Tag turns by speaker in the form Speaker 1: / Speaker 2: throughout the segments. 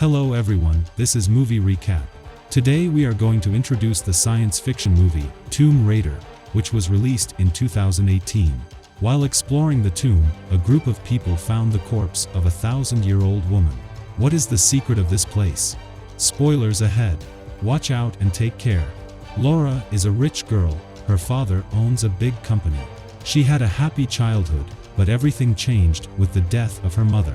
Speaker 1: Hello everyone, this is Movie Recap. Today we are going to introduce the science fiction movie, Tomb Raider, which was released in 2018. While exploring the tomb, a group of people found the corpse of a 1,000-year-old woman. What is the secret of this place? Spoilers ahead. Watch out and take care. Laura is a rich girl. Her father owns a big company. She had a happy childhood, but everything changed with the death of her mother.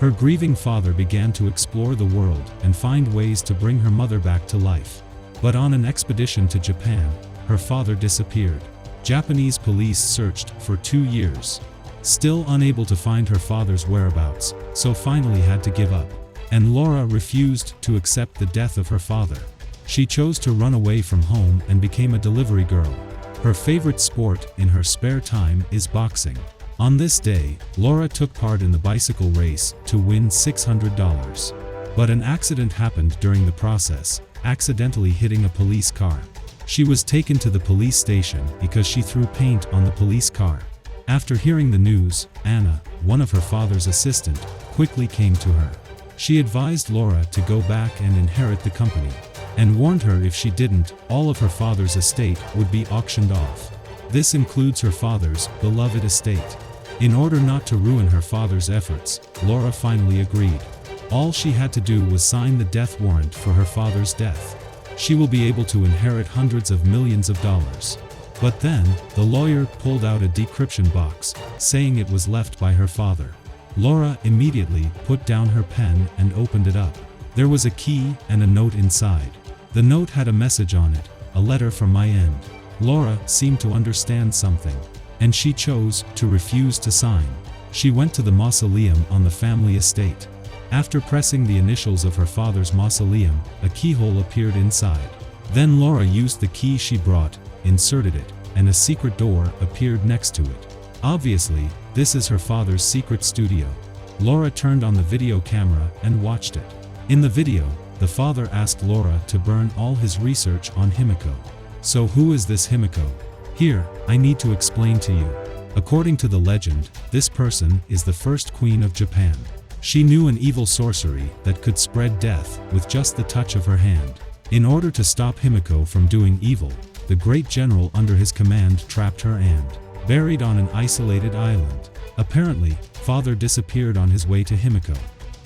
Speaker 1: Her grieving father began to explore the world and find ways to bring her mother back to life. But on an expedition to Japan, her father disappeared. Japanese police searched for 2 years. Still unable to find her father's whereabouts, so finally had to give up. And Laura refused to accept the death of her father. She chose to run away from home and became a delivery girl. Her favorite sport in her spare time is boxing. On this day, Laura took part in the bicycle race to win $600. But an accident happened during the process, accidentally hitting a police car. She was taken to the police station because she threw paint on the police car. After hearing the news, Anna, one of her father's assistants, quickly came to her. She advised Laura to go back and inherit the company, and warned her if she didn't, all of her father's estate would be auctioned off. This includes her father's beloved estate. In order not to ruin her father's efforts, Laura finally agreed. All she had to do was sign the death warrant for her father's death. She will be able to inherit hundreds of millions of dollars. But then, the lawyer pulled out a decryption box, saying it was left by her father. Laura immediately put down her pen and opened it up. There was a key and a note inside. The note had a message on it, a letter from my end. Laura seemed to understand something, and she chose to refuse to sign. She went to the mausoleum on the family estate. After pressing the initials of her father's mausoleum, a keyhole appeared inside. Then Laura used the key she brought, inserted it, and a secret door appeared next to it. Obviously, this is her father's secret studio. Laura turned on the video camera and watched it. In the video, the father asked Laura to burn all his research on HIMIKO. So who is this HIMIKO? Here, I need to explain to you. According to the legend, this person is the first queen of Japan. She knew an evil sorcery that could spread death with just the touch of her hand. In order to stop HIMIKO from doing evil, the great general under his command trapped her and buried on an isolated island. Apparently, father disappeared on his way to HIMIKO.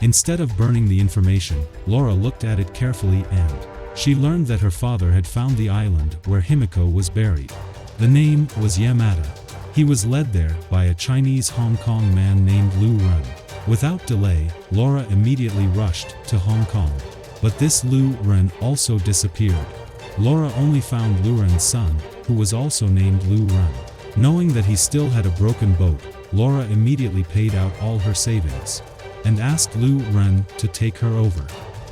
Speaker 1: Instead of burning the information, Laura looked at it carefully and she learned that her father had found the island where HIMIKO was buried. The name was Yamada. He was led there by a Chinese Hong Kong man named Lu Run. Without delay, Laura immediately rushed to Hong Kong. But this Lu Run also disappeared. Laura only found Lu Run's son, who was also named Lu Run. Knowing that he still had a broken boat, Laura immediately paid out all her savings and asked Lu Run to take her over,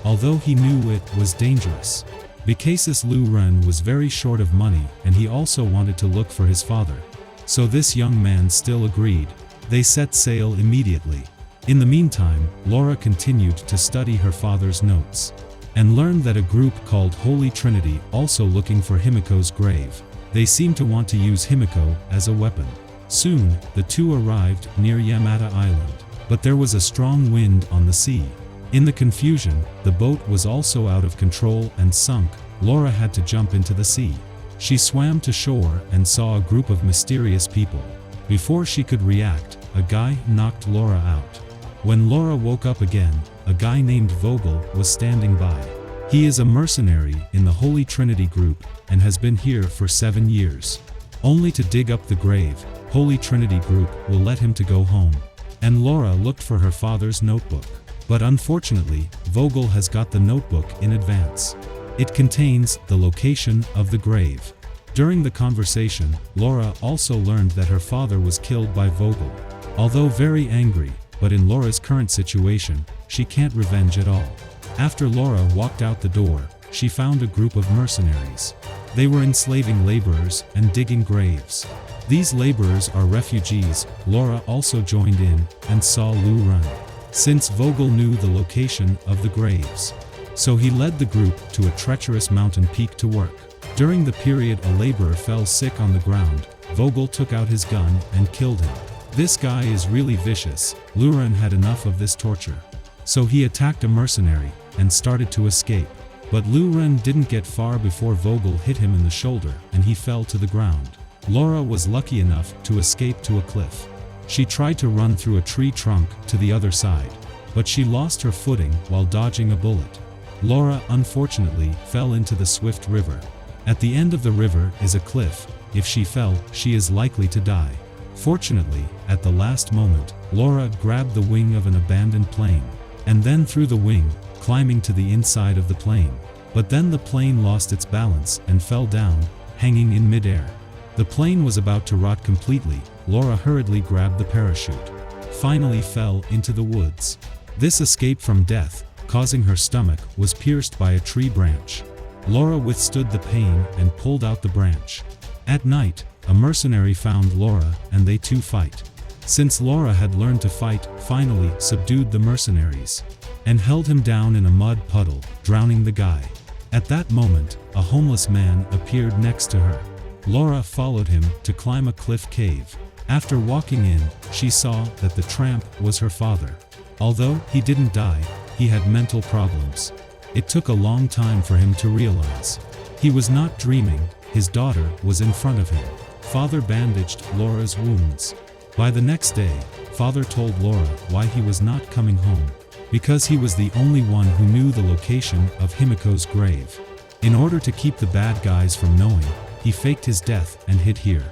Speaker 1: although he knew it was dangerous. Because Lu Run was very short of money and he also wanted to look for his father. So this young man still agreed. They set sail immediately. In the meantime, Laura continued to study her father's notes and learned that a group called Holy Trinity also looking for HIMIKO's grave. They seemed to want to use HIMIKO as a weapon. Soon, the two arrived near Yamada Island, but there was a strong wind on the sea. In the confusion, the boat was also out of control and sunk. Laura had to jump into the sea. She swam to shore and saw a group of mysterious people. Before she could react, a guy knocked Laura out. When Laura woke up again, a guy named Vogel was standing by. He is a mercenary in the Holy Trinity group and has been here for 7 years. Only to dig up the grave, Holy Trinity group will let him to go home. And Laura looked for her father's notebook. But unfortunately, Vogel has got the notebook in advance. It contains the location of the grave. During the conversation, Laura also learned that her father was killed by Vogel. Although very angry, but in Laura's current situation, she can't revenge at all. After Laura walked out the door, she found a group of mercenaries. They were enslaving laborers and digging graves. These laborers are refugees. Laura also joined in and saw Lu Run, since Vogel knew the location of the graves. So he led the group to a treacherous mountain peak to work. During the period a laborer fell sick on the ground, Vogel took out his gun and killed him. This guy is really vicious. Lu Run had enough of this torture. So he attacked a mercenary, and started to escape. But Lu Ren didn't get far before Vogel hit him in the shoulder and he fell to the ground. Laura was lucky enough to escape to a cliff. She tried to run through a tree trunk to the other side, but she lost her footing while dodging a bullet. Laura unfortunately fell into the swift river. At the end of the river is a cliff. If she fell, she is likely to die. Fortunately, at the last moment, Laura grabbed the wing of an abandoned plane, and then threw the wing, climbing to the inside of the plane. But then the plane lost its balance and fell down, hanging in midair. The plane was about to rot completely. Laura hurriedly grabbed the parachute. Finally fell into the woods. This escape from death, causing her stomach, was pierced by a tree branch. Laura withstood the pain and pulled out the branch. At night, a mercenary found Laura and they two fight. Since Laura had learned to fight, finally subdued the mercenaries and held him down in a mud puddle, drowning the guy. At that moment, a homeless man appeared next to her. Laura followed him to climb a cliff cave. After walking in, she saw that the tramp was her father. Although he didn't die, he had mental problems. It took a long time for him to realize he was not dreaming. His daughter was in front of him. Father bandaged Laura's wounds. By the next day, father told Laura why he was not coming home. Because he was the only one who knew the location of HIMIKO's grave. In order to keep the bad guys from knowing, he faked his death and hid here.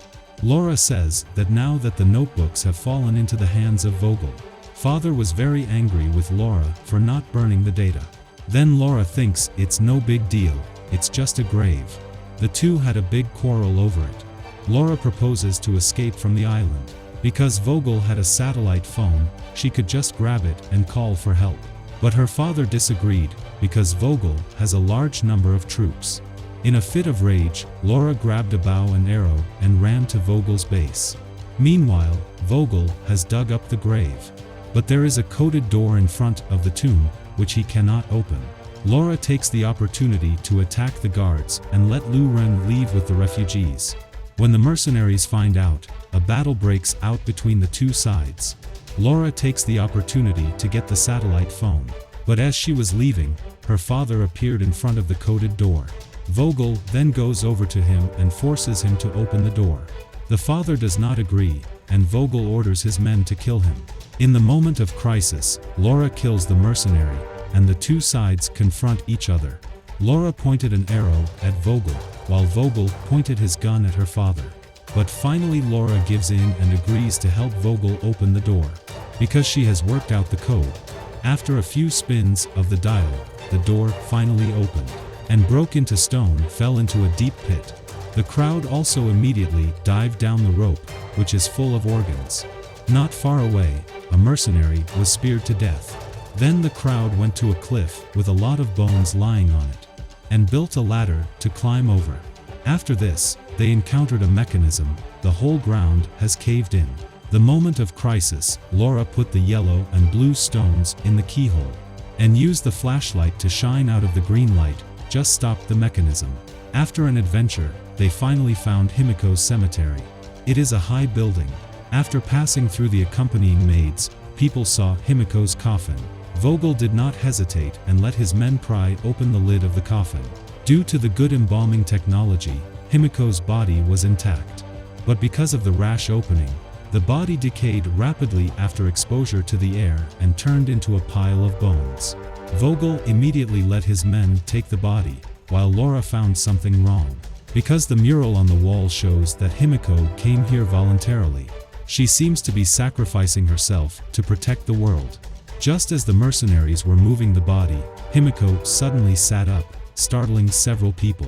Speaker 1: Laura says that now that the notebooks have fallen into the hands of Vogel, father was very angry with Laura for not burning the data. Then Laura thinks it's no big deal, it's just a grave. The two had a big quarrel over it. Laura proposes to escape from the island. Because Vogel had a satellite phone, she could just grab it and call for help. But her father disagreed, because Vogel has a large number of troops. In a fit of rage, Laura grabbed a bow and arrow and ran to Vogel's base. Meanwhile, Vogel has dug up the grave. But there is a coded door in front of the tomb, which he cannot open. Laura takes the opportunity to attack the guards and let Lu Ren leave with the refugees. When the mercenaries find out, a battle breaks out between the two sides. Laura takes the opportunity to get the satellite phone. But as she was leaving, her father appeared in front of the coded door. Vogel then goes over to him and forces him to open the door. The father does not agree, and Vogel orders his men to kill him. In the moment of crisis, Laura kills the mercenary, and the two sides confront each other. Laura pointed an arrow at Vogel, while Vogel pointed his gun at her father. But finally Laura gives in and agrees to help Vogel open the door, because she has worked out the code. After a few spins of the dial, the door finally opened, and broke into stone fell into a deep pit. The crowd also immediately dived down the rope, which is full of organs. Not far away, a mercenary was speared to death. Then the crowd went to a cliff with a lot of bones lying on it, and built a ladder to climb over. After this, they encountered a mechanism. The whole ground has caved in. The moment of crisis, Laura put the yellow and blue stones in the keyhole, and used the flashlight to shine out of the green light, just stopped the mechanism. After an adventure, they finally found HIMIKO's cemetery. It is a high building. After passing through the accompanying maids, people saw HIMIKO's coffin. Vogel did not hesitate and let his men pry open the lid of the coffin. Due to the good embalming technology, HIMIKO's body was intact. But because of the rash opening, the body decayed rapidly after exposure to the air and turned into a pile of bones. Vogel immediately let his men take the body, while Laura found something wrong. Because the mural on the wall shows that HIMIKO came here voluntarily, she seems to be sacrificing herself to protect the world. Just as the mercenaries were moving the body, HIMIKO suddenly sat up, startling several people.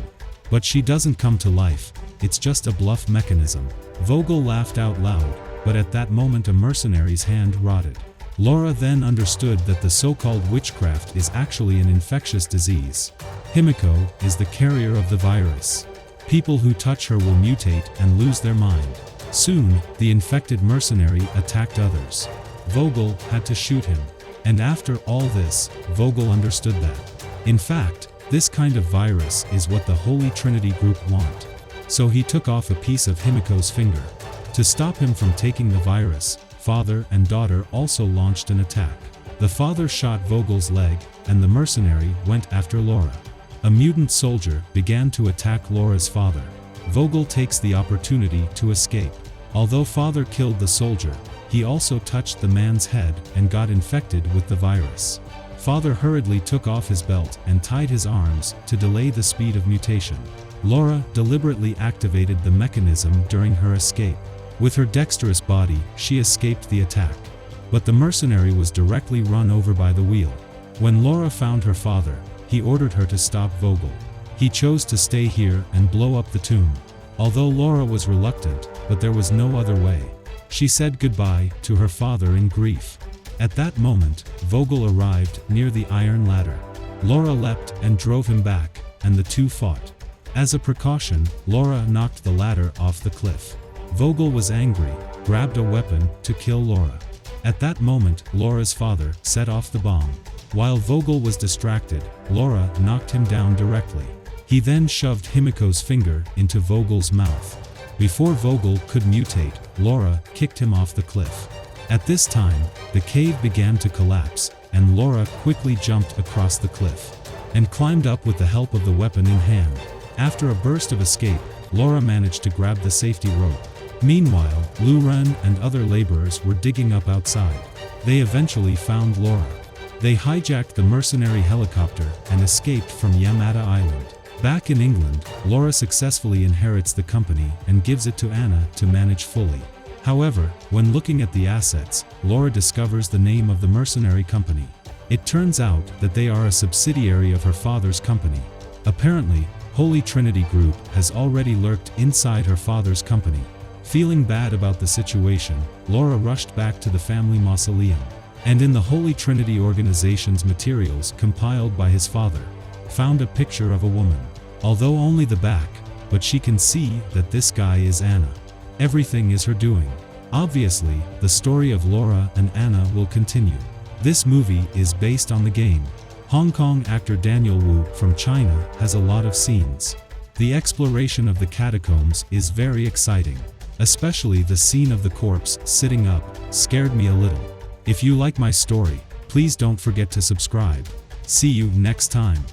Speaker 1: But she doesn't come to life, it's just a bluff mechanism. Vogel laughed out loud, but at that moment a mercenary's hand rotted. Laura then understood that the so-called witchcraft is actually an infectious disease. HIMIKO is the carrier of the virus. People who touch her will mutate and lose their mind. Soon, the infected mercenary attacked others. Vogel had to shoot him. And after all this, Vogel understood that, in fact, this kind of virus is what the Holy Trinity group want. So he took off a piece of HIMIKO's finger. To stop him from taking the virus, father and daughter also launched an attack. The father shot Vogel's leg, and the mercenary went after Laura. A mutant soldier began to attack Laura's father. Vogel takes the opportunity to escape. Although father killed the soldier, he also touched the man's head and got infected with the virus. Father hurriedly took off his belt and tied his arms to delay the speed of mutation. Laura deliberately activated the mechanism during her escape. With her dexterous body, she escaped the attack. But the mercenary was directly run over by the wheel. When Laura found her father, he ordered her to stop Vogel. He chose to stay here and blow up the tomb. Although Laura was reluctant, but there was no other way. She said goodbye to her father in grief. At that moment, Vogel arrived near the iron ladder. Laura leapt and drove him back, and the two fought. As a precaution, Laura knocked the ladder off the cliff. Vogel was angry, grabbed a weapon to kill Laura. At that moment, Laura's father set off the bomb. While Vogel was distracted, Laura knocked him down directly. He then shoved HIMIKO's finger into Vogel's mouth. Before Vogel could mutate, Laura kicked him off the cliff. At this time, the cave began to collapse, and Laura quickly jumped across the cliff and climbed up with the help of the weapon in hand. After a burst of escape, Laura managed to grab the safety rope. Meanwhile, Lu Ren and other laborers were digging up outside. They eventually found Laura. They hijacked the mercenary helicopter and escaped from Yamata Island. Back in England, Laura successfully inherits the company and gives it to Anna to manage fully. However, when looking at the assets, Laura discovers the name of the mercenary company. It turns out that they are a subsidiary of her father's company. Apparently, Holy Trinity Group has already lurked inside her father's company. Feeling bad about the situation, Laura rushed back to the family mausoleum, and in the Holy Trinity organization's materials compiled by his father, found a picture of a woman. Although only the back, but she can see that this guy is Anna. Everything is her doing. Obviously, the story of Laura and Anna will continue. This movie is based on the game. Hong Kong actor Daniel Wu from China has a lot of scenes. The exploration of the catacombs is very exciting. Especially the scene of the corpse sitting up scared me a little. If you like my story, please don't forget to subscribe. See you next time.